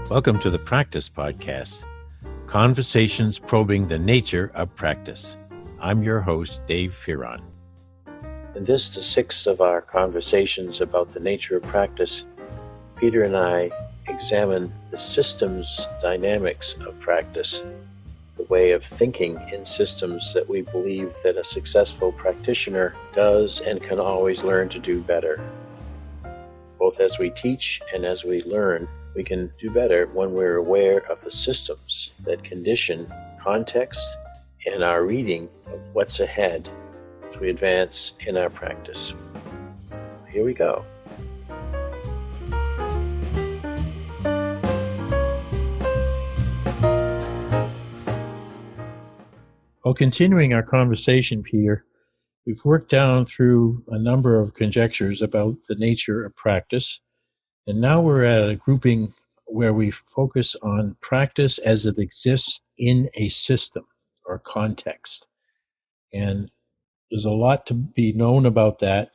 Welcome to the Practice Podcast, conversations probing the nature of practice. I'm your host, Dave Fearon. In this, the sixth of our conversations about the nature of practice, Peter and I examine the systems dynamics of practice, the way of thinking in systems that we believe that a successful practitioner does and can always learn to do better. Both as we teach and as we learn, we can do better when we're aware of the systems that condition context and our reading of what's ahead as we advance in our practice. Here we go. Well, continuing our conversation, Peter, we've worked down through a number of conjectures about the nature of practice. And now we're at a grouping where we focus on practice as it exists in a system or context. And there's a lot to be known about that.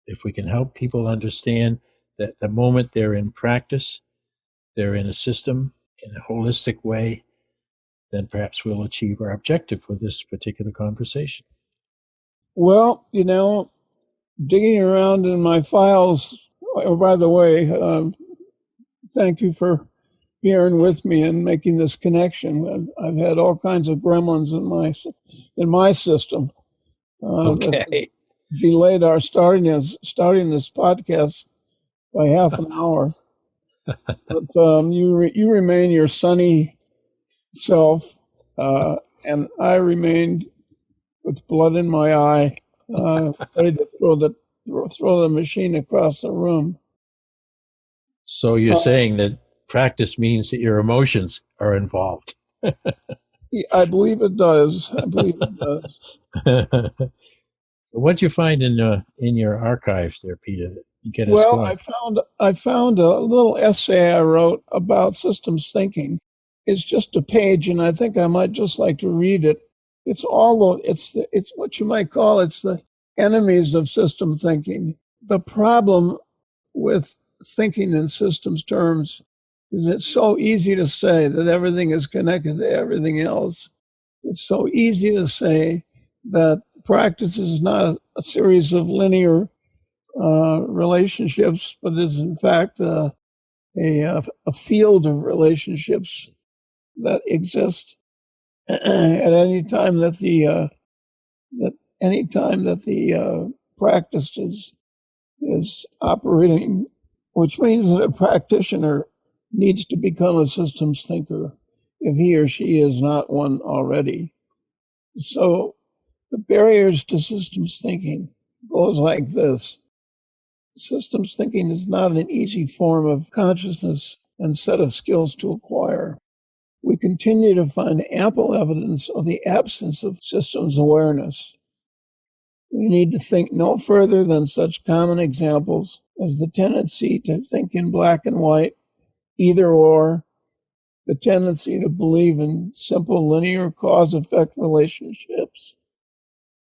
If we can help people understand that the moment they're in practice, they're in a system in a holistic way, then perhaps we'll achieve our objective for this particular conversation. Well, digging around in my files. Oh, by the way, thank you for bearing with me and making this connection. I've had all kinds of gremlins in my system. Okay. Delayed our starting this podcast by half an hour. But you remain your sunny self, and I remained with blood in my eye, ready to throw the machine across the room. So you're saying that practice means that your emotions are involved. I believe it does. So what'd you find in your archives there, Peter, that you get us Well, going? I found a little essay I wrote about systems thinking. It's just a page, and I think I might just like to read it. It's what you might call the enemies of system thinking. The problem with thinking in systems terms is it's so easy to say that everything is connected to everything else. It's so easy to say that practice is not a series of linear relationships, but is in fact a field of relationships that exist at any time that the practice is operating, which means that a practitioner needs to become a systems thinker if he or she is not one already. So the barriers to systems thinking goes like this. Systems thinking is not an easy form of consciousness and set of skills to acquire. We continue to find ample evidence of the absence of systems awareness. We need to think no further than such common examples as the tendency to think in black and white, either or, the tendency to believe in simple linear cause-effect relationships,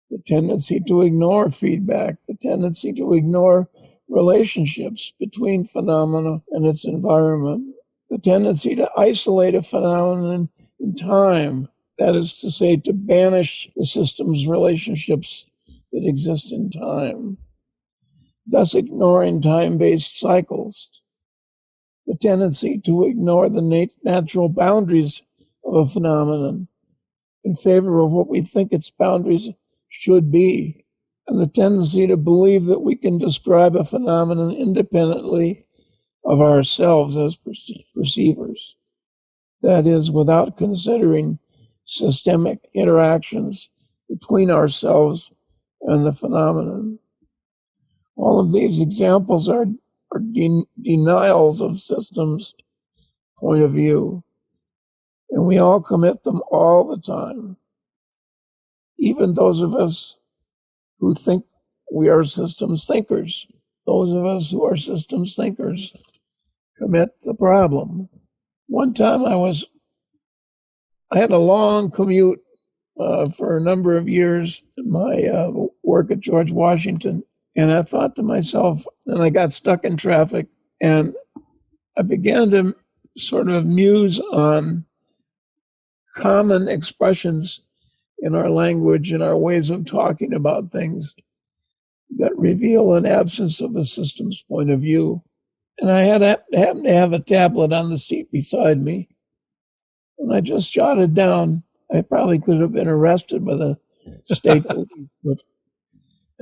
the tendency to ignore feedback, the tendency to ignore relationships between phenomena and its environment, the tendency to isolate a phenomenon in time, that is to say, to banish the system's relationships that exist in time, thus ignoring time-based cycles, the tendency to ignore the natural boundaries of a phenomenon in favor of what we think its boundaries should be, and the tendency to believe that we can describe a phenomenon independently of ourselves as perceivers. That is, without considering systemic interactions between ourselves and the phenomenon. All of these examples are denials of systems point of view, and we all commit them all the time. Even those of us who think we are systems thinkers, those of us who are systems thinkers commit the problem. One time I had a long commute for a number of years in my work at George Washington, and I thought to myself, and I got stuck in traffic, and I began to sort of muse on common expressions in our language and our ways of talking about things that reveal an absence of a systems point of view. And I happened to have a tablet on the seat beside me, and I just jotted down. I probably could have been arrested by the state police, but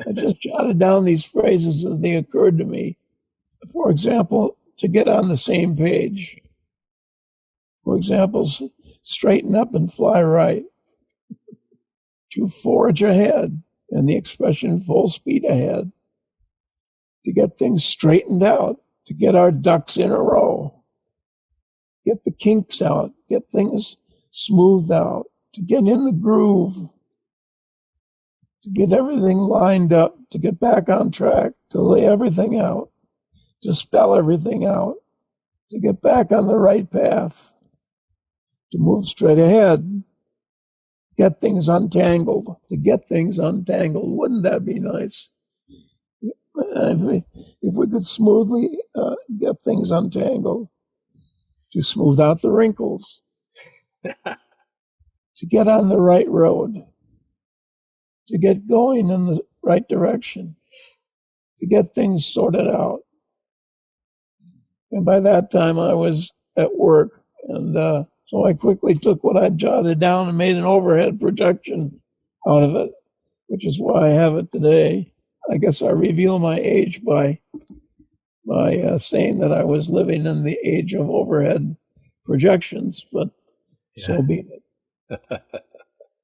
I just jotted down these phrases as they occurred to me. For example, to get on the same page. For example, straighten up and fly right. To forge ahead, and the expression full speed ahead. To get things straightened out, to get our ducks in a row. Get the kinks out, get things smoothed out, to get in the groove, to get everything lined up, to get back on track, to lay everything out, to spell everything out, to get back on the right path, to move straight ahead, get things untangled, to get things untangled. Wouldn't that be nice? If we could smoothly get things untangled, to smooth out the wrinkles, to get on the right road, to get going in the right direction, to get things sorted out. And by that time I was at work, and so I quickly took what I'd jotted down and made an overhead projection out of it, which is why I have it today. I guess I reveal my age by saying that I was living in the age of overhead projections, but so be it.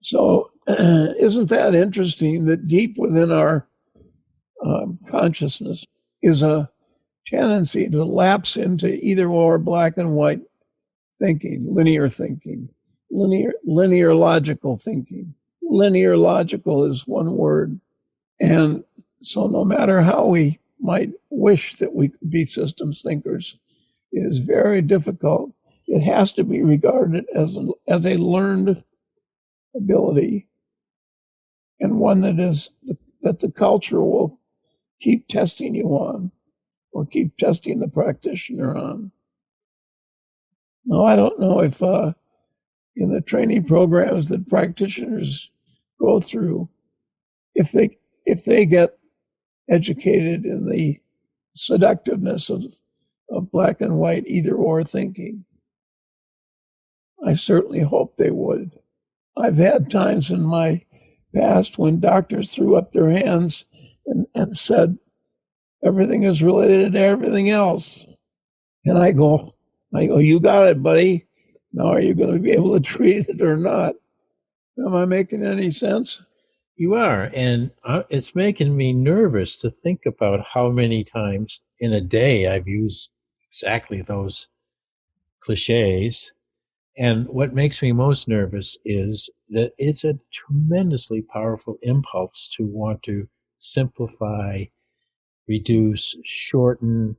So isn't that interesting that deep within our consciousness is a tendency to lapse into either or, black and white thinking, linear logical thinking. Linear logical is one word. And so no matter how we might wish that we could be systems thinkers, it is very difficult. It has to be regarded as a learned ability, and one that the culture will keep testing you on, or keep testing the practitioner on. Now, I don't know if in the training programs that practitioners go through, if they get educated in the seductiveness of black and white either or thinking. I certainly hope they would. I've had times in my past when doctors threw up their hands and said, everything is related to everything else. And I go, you got it, buddy. Now, are you going to be able to treat it or not? Am I making any sense? You are, and it's making me nervous to think about how many times in a day I've used exactly those cliches. And what makes me most nervous is that it's a tremendously powerful impulse to want to simplify, reduce, shorten,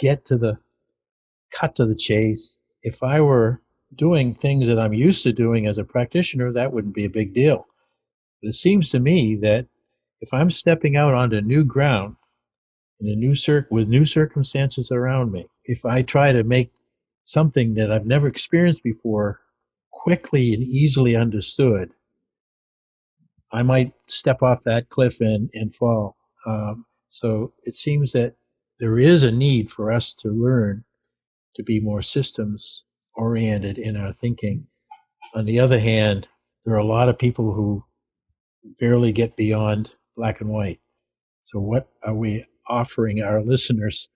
cut to the chase. If I were doing things that I'm used to doing as a practitioner, that wouldn't be a big deal. But it seems to me that if I'm stepping out onto new ground in with new circumstances around me, if I try to make something that I've never experienced before quickly and easily understood, I might step off that cliff and fall. So it seems that there is a need for us to learn to be more systems oriented in our thinking. On the other hand, there are a lot of people who barely get beyond black and white. So what are we offering our listeners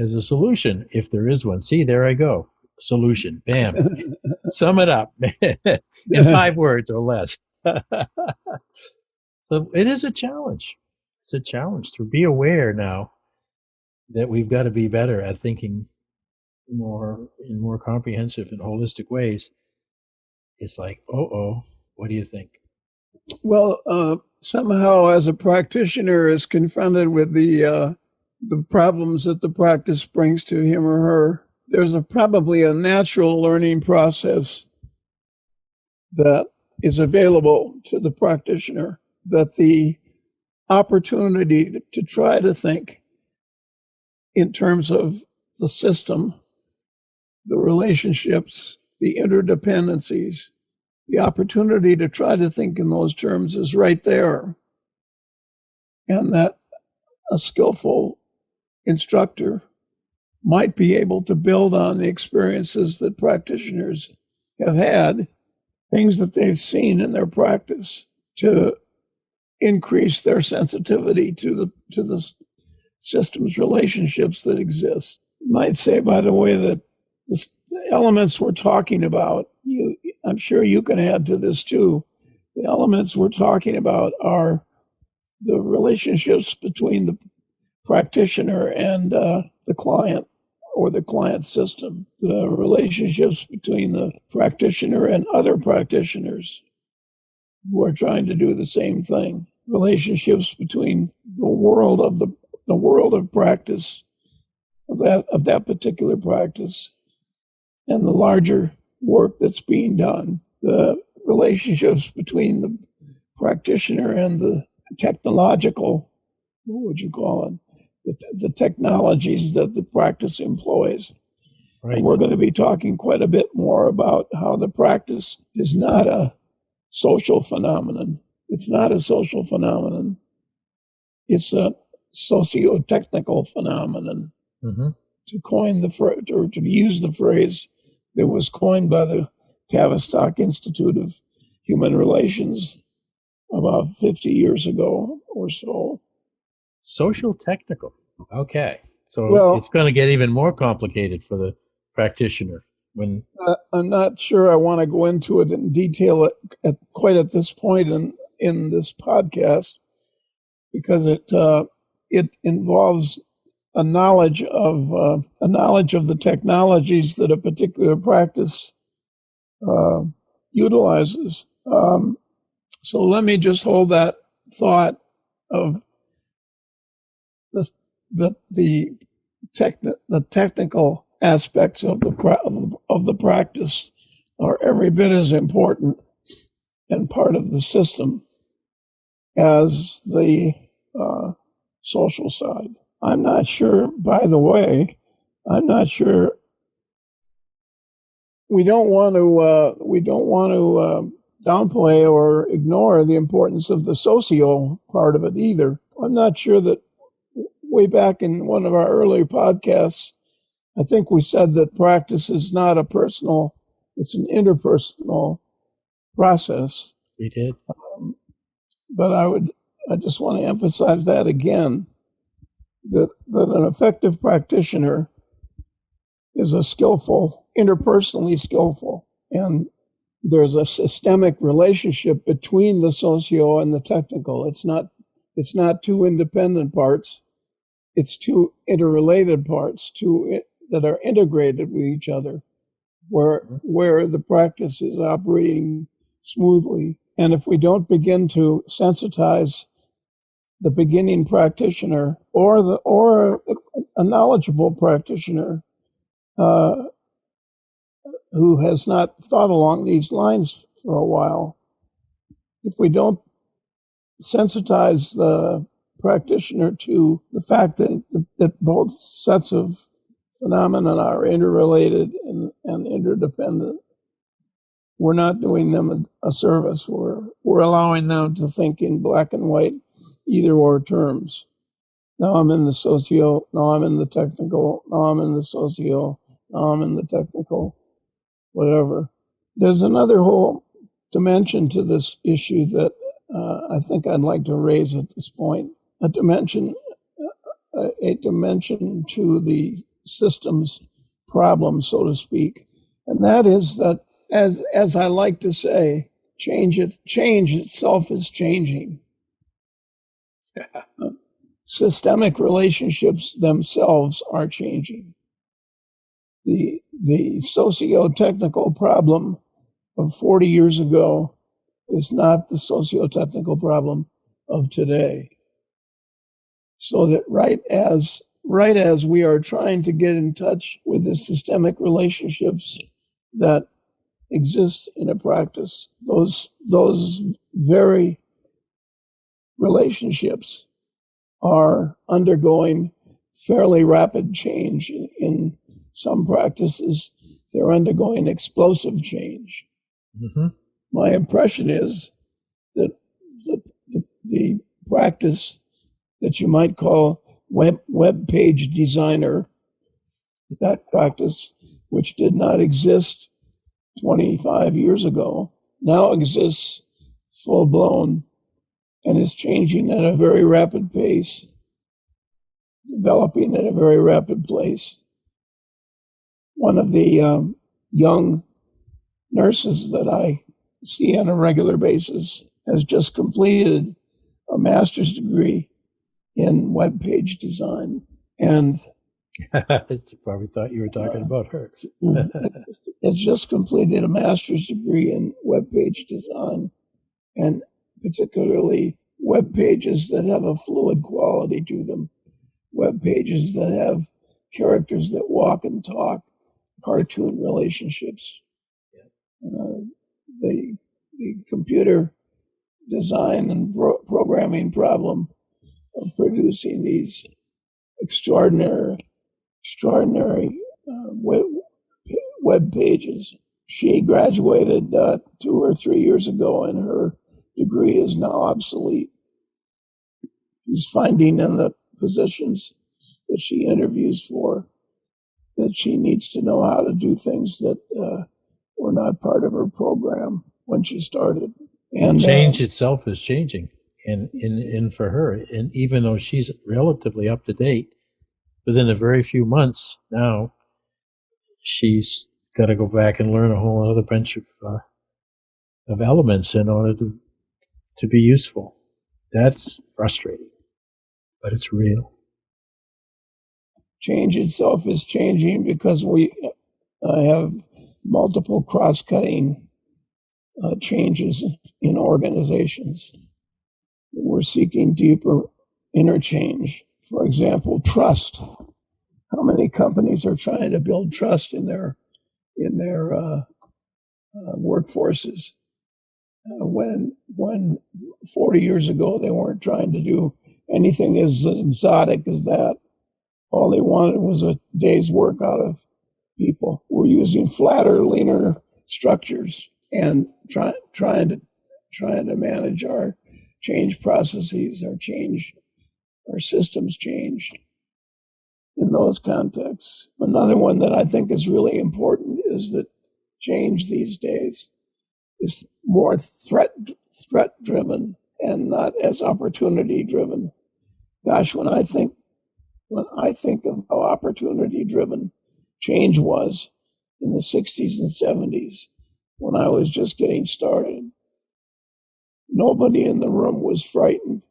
as a solution, if there is one? See, there I go. Solution. Bam. Sum it up in 5 words or less. So it is a challenge. It's a challenge to be aware now that we've got to be better at thinking in more comprehensive and holistic ways. It's like, what do you think? Well, somehow as a practitioner is confronted with the problems that the practice brings to him or her, there's probably a natural learning process that is available to the practitioner, that the opportunity to try to think in terms of the system the relationships, the interdependencies, the opportunity to try to think in those terms is right there. And that a skillful instructor might be able to build on the experiences that practitioners have had, things that they've seen in their practice, to increase their sensitivity to the systems relationships that exist. You might say, by the way, that the elements we're talking about, I'm sure you can add to this too. The elements we're talking about are the relationships between the practitioner and the client or the client system, the relationships between the practitioner and other practitioners who are trying to do the same thing, relationships between the world of practice of that particular practice and the larger work that's being done, the relationships between the practitioner and the technological, what would you call it? The technologies that the practice employs. Right. And we're going to be talking quite a bit more about how the practice is not a social phenomenon. It's not a social phenomenon. It's a socio-technical phenomenon. Mm-hmm. To coin the phrase, or to use the phrase that was coined by the Tavistock Institute of Human Relations about 50 years ago or so. Social technical. Okay. So it's going to get even more complicated for the practitioner when I'm not sure I want to go into it in detail quite at this point in this podcast, because it involves a knowledge of the technologies that a particular practice utilizes. So let me just hold that thought of the technical aspects of the practice are every bit as important and part of the system as the social side. I'm not sure, by the way, we don't want to downplay or ignore the importance of the socio part of it either. I'm not sure that way back in one of our earlier podcasts, I think we said that practice is not a personal, it's an interpersonal process. We did. But I just want to emphasize that again, that an effective practitioner is a skillful, interpersonally skillful, and there's a systemic relationship between the socio and the technical. It's not two independent parts. It's two interrelated parts, that are integrated with each other, where the practice is operating smoothly. And if we don't begin to sensitize the beginning practitioner or a knowledgeable practitioner who has not thought along these lines for a while, if we don't sensitize the practitioner to the fact that both sets of phenomena are interrelated and interdependent, we're not doing them a service. We're allowing them to think in black and white, either or terms. Now I'm in the socio, now I'm in the technical, now I'm in the socio, now I'm in the technical, whatever. There's another whole dimension to this issue that I think I'd like to raise at this point. A dimension to the system's problem, so to speak. And that is that, as I like to say, change itself is changing. Systemic relationships themselves are changing. The socio-technical problem of 40 years ago is not the socio-technical problem of today. So that right as we are trying to get in touch with the systemic relationships that exist in a practice, those very relationships are undergoing fairly rapid change in some practices, they're undergoing explosive change. Mm-hmm. My impression is that the practice that you might call web page designer, that practice, which did not exist 25 years ago, now exists full blown and is changing at a very rapid pace, developing at a very rapid pace. One of the young nurses that I see on a regular basis has just completed a master's degree in web page design. And You probably thought you were talking about her. has just completed a master's degree in web page design, and particularly web pages that have a fluid quality to them, web pages that have characters that walk and talk, cartoon relationships. The computer design and programming problem of producing these extraordinary web pages. She graduated 2 or 3 years ago, and her degree is now obsolete. She's finding in the positions that she interviews for that she needs to know how to do things that were not part of her program when she started. And change itself is changing, and for her, and even though she's relatively up to date, within a very few months now, she's got to go back and learn a whole other bunch of elements in order to be useful. That's frustrating, but it's real. Change itself is changing because we have multiple cross-cutting changes in organizations. We're seeking deeper interchange. For example, trust. How many companies are trying to build trust in their workforces? When 40 years ago they weren't trying to do anything as exotic as that. All they wanted was a day's work out of people. We're using flatter, leaner structures and trying to manage our change processes, our systems change in those contexts. Another one that I think is really important is that change these days is more threat driven and not as opportunity driven. Gosh, when I think of how opportunity driven change was in the 60s and 70s, when I was just getting started, nobody in the room was frightened,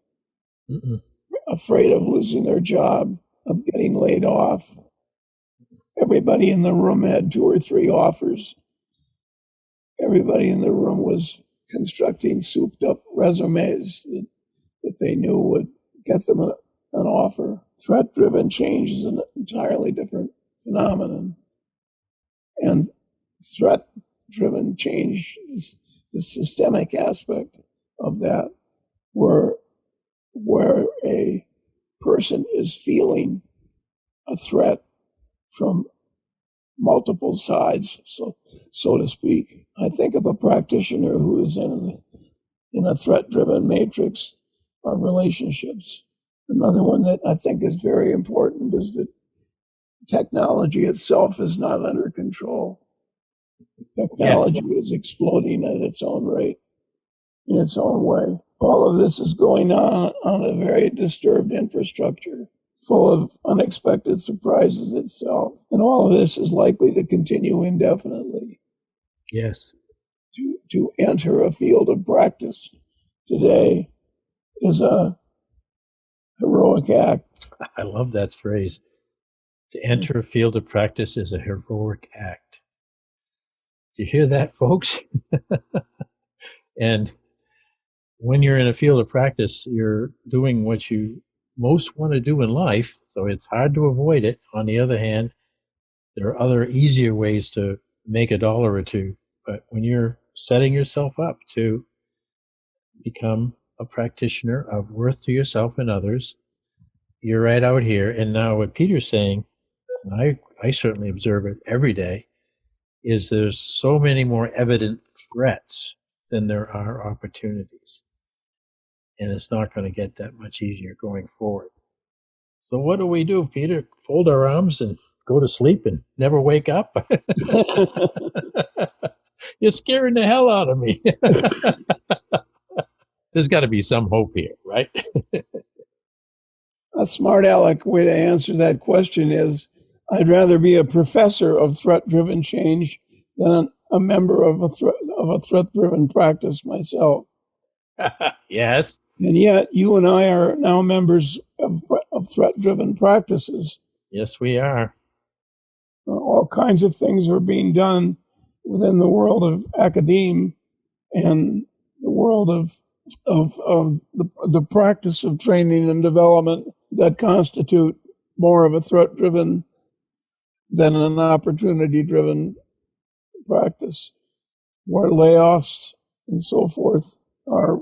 afraid of losing their job, of getting laid off. Everybody in the room had 2 or 3 offers. Everybody in the room was constructing souped up resumes that they knew would get them an offer. Threat-driven change is an entirely different phenomenon. And threat-driven change is the systemic aspect of that, where a person is feeling a threat from multiple sides, so to speak. I think of a practitioner who is in a threat-driven matrix of relationships. Another one that I think is very important is that technology itself is not under control. Technology is exploding at its own rate, in its own way. All of this is going on a very disturbed infrastructure, full of unexpected surprises itself. And all of this is likely to continue indefinitely. Yes. To enter a field of practice today is a heroic act. I love that phrase. To enter a field of practice is a heroic act. Do you hear that, folks? And when you're in a field of practice, you're doing what you most want to do in life, so it's hard to avoid it. On the other hand, there are other easier ways to make $1 or $2. But when you're setting yourself up to become a practitioner of worth to yourself and others, you're right out here. And now what Peter's saying, and I certainly observe it every day, is there's so many more evident threats than there are opportunities. And it's not going to get that much easier going forward. So what do we do, Peter? Fold our arms and go to sleep and never wake up? You're scaring the hell out of me. There's got to be some hope here, right? A smart aleck way to answer that question is, I'd rather be a professor of threat-driven change than a member of a threat-driven practice myself. Yes. And yet, you and I are now members of threat-driven practices. Yes, we are. All kinds of things are being done within the world of academe and the world of the practice of training and development that constitute more of a threat-driven than an opportunity-driven practice, where layoffs and so forth are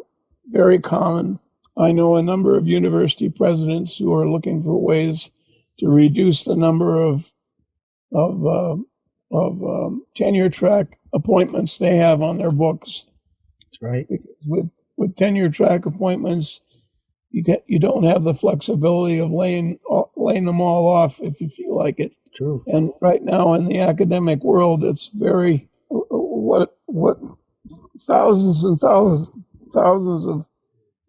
very common. I know a number of university presidents who are looking for ways to reduce the number of tenure track appointments they have on their books. That's right. With tenure track appointments, you don't have the flexibility of laying them all off if you feel like it. True. And right now in the academic world, it's very what thousands and thousands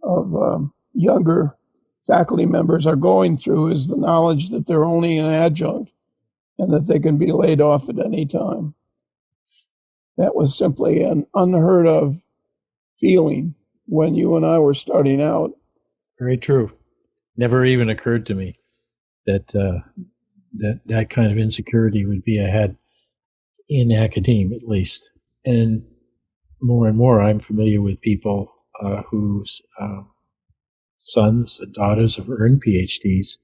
of younger faculty members are going through is the knowledge that they're only an adjunct and that they can be laid off at any time. That was simply an unheard of feeling when you and I were starting out. Very true. Never even occurred to me that that kind of insecurity would be ahead in academia, at least. And more, I'm familiar with people whose sons and daughters have earned PhDs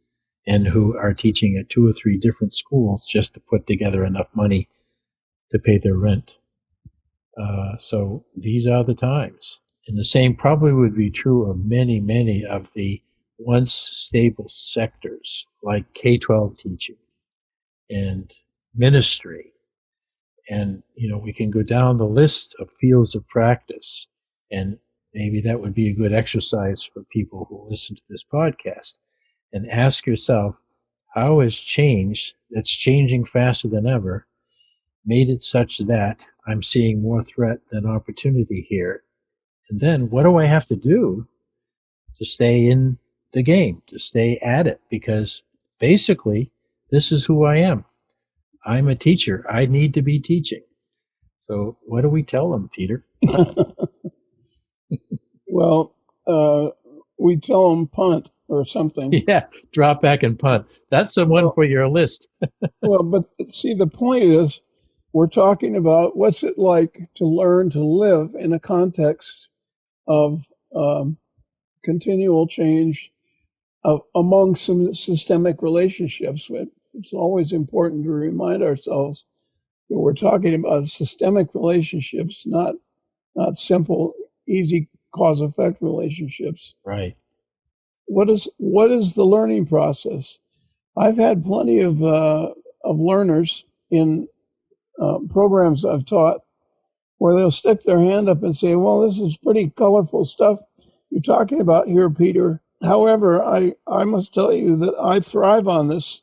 and who are teaching at 2 or 3 different schools just to put together enough money to pay their rent. So these are the times. And the same probably would be true of many, many of the once stable sectors like K-12 teaching and ministry. And, we can go down the list of fields of practice, and maybe that would be a good exercise for people who listen to this podcast, and ask yourself, how has change that's changing faster than ever made it such that I'm seeing more threat than opportunity here? And then what do I have to do to stay in the game, to stay at it? Because basically, this is who I am. I'm a teacher. I need to be teaching. So what do we tell them, Peter? Well, we tell them punt or something. Yeah, drop back and punt. That's the one for your list. Well, but see, the point is, we're talking about what's it like to learn to live in a context of continual change among some systemic relationships. It's always important to remind ourselves that we're talking about systemic relationships, not simple, easy cause-effect relationships. Right. What is the learning process? I've had plenty of learners in programs I've taught where they'll stick their hand up and say, well, this is pretty colorful stuff you're talking about here, Peter. However, I must tell you that I thrive on this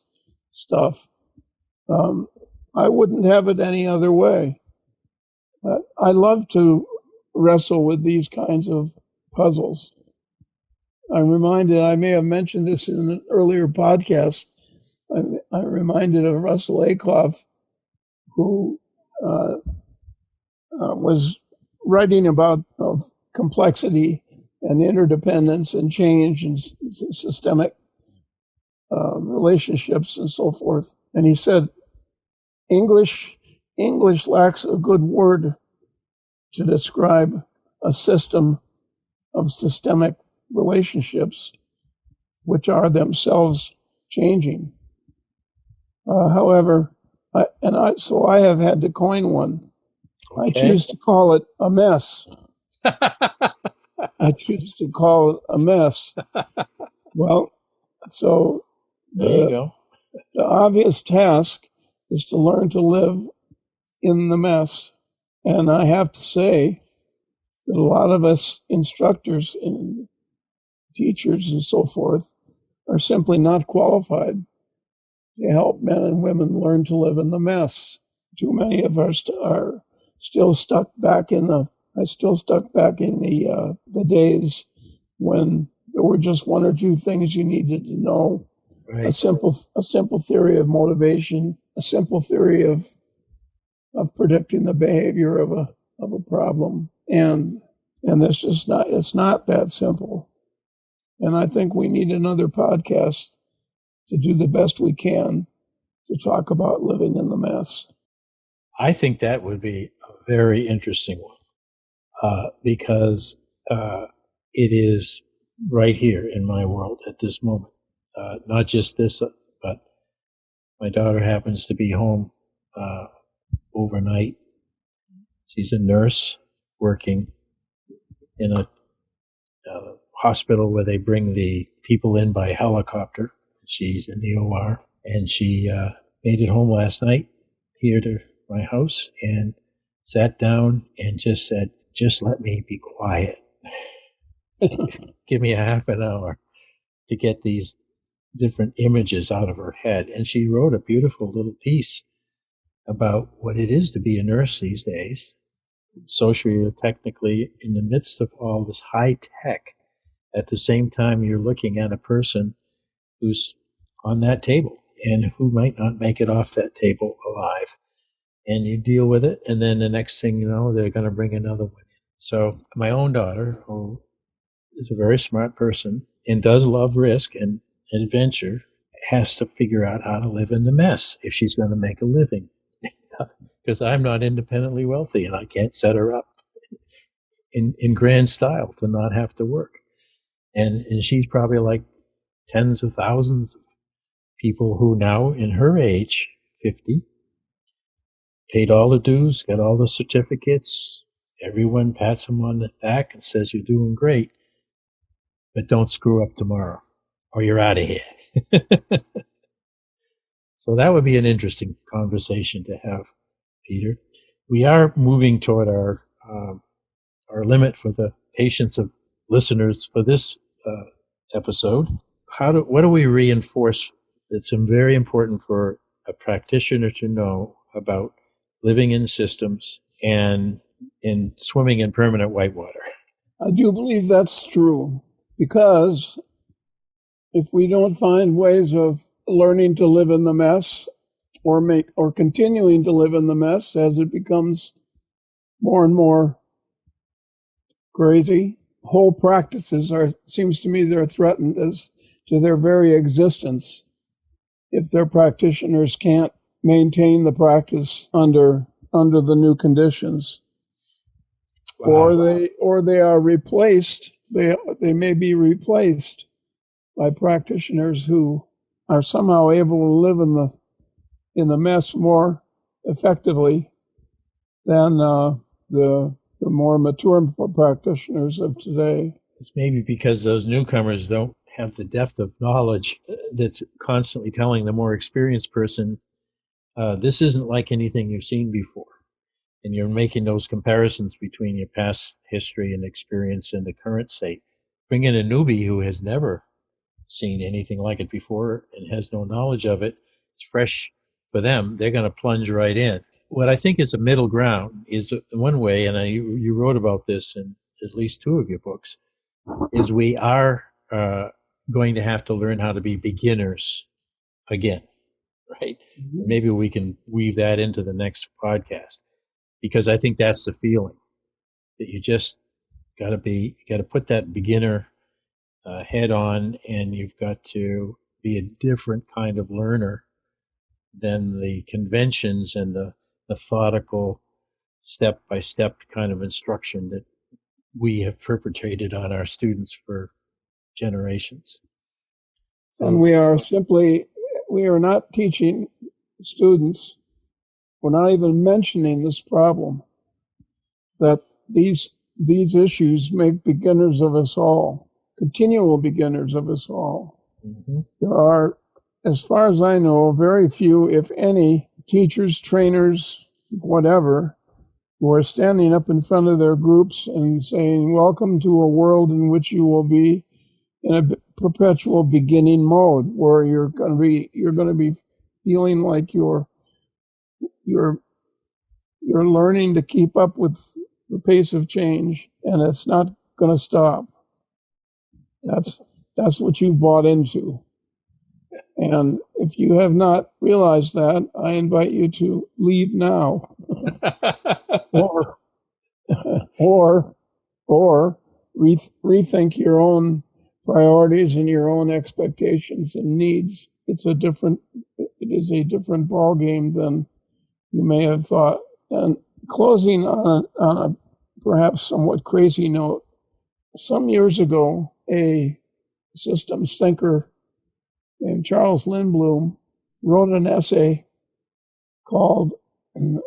stuff. I wouldn't have it any other way. I love to wrestle with these kinds of puzzles. I'm reminded, I may have mentioned this in an earlier podcast, I'm reminded of Russell Akoff, who was writing about complexity and interdependence and change and systemic relationships and so forth. And he said, English lacks a good word to describe a system of systemic relationships which are themselves changing. However, so I have had to coin one. Okay. I choose to call it a mess. I choose to call it a mess. Well, so there you go. The obvious task is to learn to live in the mess. And I have to say that a lot of us instructors and teachers and so forth are simply not qualified to help men and women learn to live in the mess. Too many of us are still stuck back in the days when there were just one or two things you needed to know. Right. A simple theory of motivation, a simple theory of predicting the behavior of a problem. And it's not that simple. And I think we need another podcast to do the best we can to talk about living in the mess. I think that would be a very interesting one, because it is right here in my world at this moment. Not just this, but my daughter happens to be home overnight. She's a nurse working in a hospital where they bring the people in by helicopter. She's in the OR, and she made it home last night here to my house and sat down and just said, just let me be quiet. Give me a half an hour to get these different images out of her head. And she wrote a beautiful little piece about what it is to be a nurse these days, socially or technically, in the midst of all this high tech. At the same time, you're looking at a person who's on that table and who might not make it off that table alive. And you deal with it, and then the next thing you know, they're going to bring another one in. So my own daughter, who is a very smart person and does love risk and adventure, has to figure out how to live in the mess if she's going to make a living. Because I'm not independently wealthy, and I can't set her up in grand style to not have to work. And she's probably like tens of thousands of people who now, in her age, 50, paid all the dues, got all the certificates. Everyone pats them on the back and says, you're doing great, but don't screw up tomorrow or you're out of here. So that would be an interesting conversation to have, Peter. We are moving toward our limit for the patience of listeners for this episode. What do we reinforce that's very important for a practitioner to know about living in systems and in swimming in permanent whitewater? I do believe that's true, because if we don't find ways of learning to live in the mess or continuing to live in the mess as it becomes more and more crazy, whole practices seems to me they're threatened as to their very existence if their practitioners can't maintain the practice under the new conditions. Wow. Or they are replaced. They may be replaced by practitioners who are somehow able to live in the mess more effectively than the more mature practitioners of today. It's maybe because those newcomers don't have the depth of knowledge that's constantly telling the more experienced person, this isn't like anything you've seen before. And you're making those comparisons between your past history and experience and the current state. Bring in a newbie who has never seen anything like it before and has no knowledge of it. It's fresh for them. They're going to plunge right in. What I think is a middle ground is one way, and you wrote about this in at least two of your books, is we are going to have to learn how to be beginners again, right? Mm-hmm. Maybe we can weave that into the next podcast, because I think that's the feeling, that you just got to put that beginner head on, and you've got to be a different kind of learner than the conventions and the methodical step-by-step kind of instruction that we have perpetrated on our students for generations. So, and we are not teaching students, we're not even mentioning this problem, that these issues make beginners of us all, continual beginners of us all. Mm-hmm. There are, as far as I know, very few, if any, teachers, trainers, whatever, who are standing up in front of their groups and saying, welcome to a world in which you will be in a perpetual beginning mode, where you're going to be feeling like you're learning to keep up with the pace of change, and it's not going to stop. That's what you've bought into. And if you have not realized that, I invite you to leave now. or rethink your own priorities and your own expectations and needs. It is a different ball game than you may have thought. And closing on a perhaps somewhat crazy note, some years ago, a systems thinker named Charles Lindblom wrote an essay called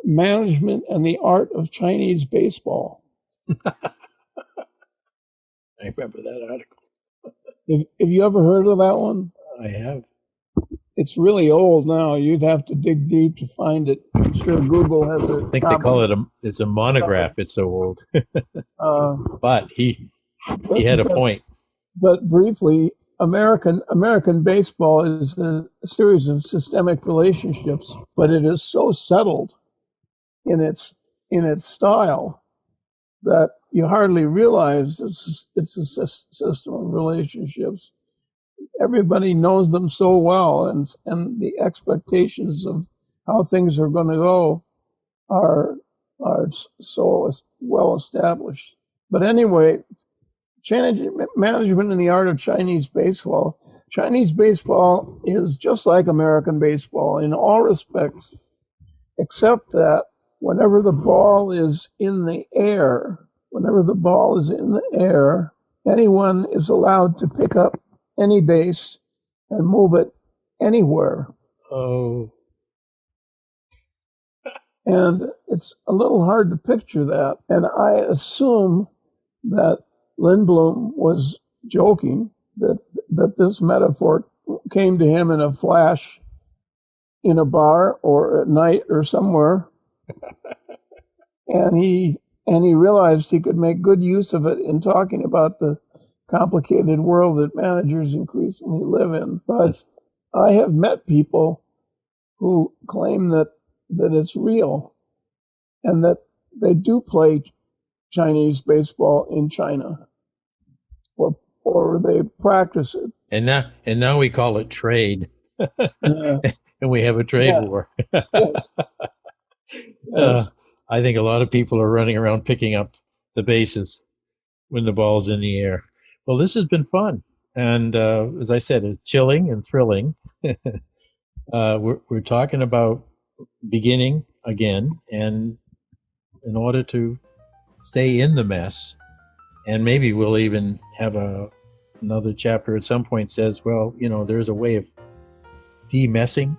Management and the Art of Chinese Baseball. I remember that article. Have you ever heard of that one? I have. It's really old now. You'd have to dig deep to find it. I'm sure Google has it. I think they call it it's a monograph. It's so old. But he had a point. But briefly, American baseball is a series of systemic relationships, but it is so settled in its style that you hardly realize it's a system of relationships. Everybody knows them so well, and the expectations of how things are going to go are so well established. But anyway, management in the art of Chinese baseball. Chinese baseball is just like American baseball in all respects, except that whenever the ball is in the air, anyone is allowed to pick up any base and move it anywhere. Oh. And it's a little hard to picture that. And I assume that Lindblom was joking, that this metaphor came to him in a flash in a bar or at night or somewhere. and he realized he could make good use of it in talking about the complicated world that managers increasingly live in. But I have met people who claim that it's real and that they do play Chinese baseball in China, or they practice it. And now we call it trade. And we have a trade war. Yes. Yes. I think a lot of people are running around picking up the bases when the ball's in the air. Well, this has been fun. And as I said, it's chilling and thrilling. We're talking about beginning again, and in order to stay in the mess, and maybe we'll even have another chapter at some point says, well, there's a way of de-messing,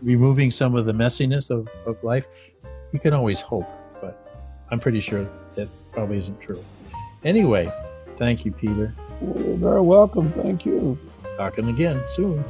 removing some of the messiness of life. We can always hope, but I'm pretty sure that probably isn't true. Anyway, thank you, Peter. You're very welcome. Thank you. Talking again soon.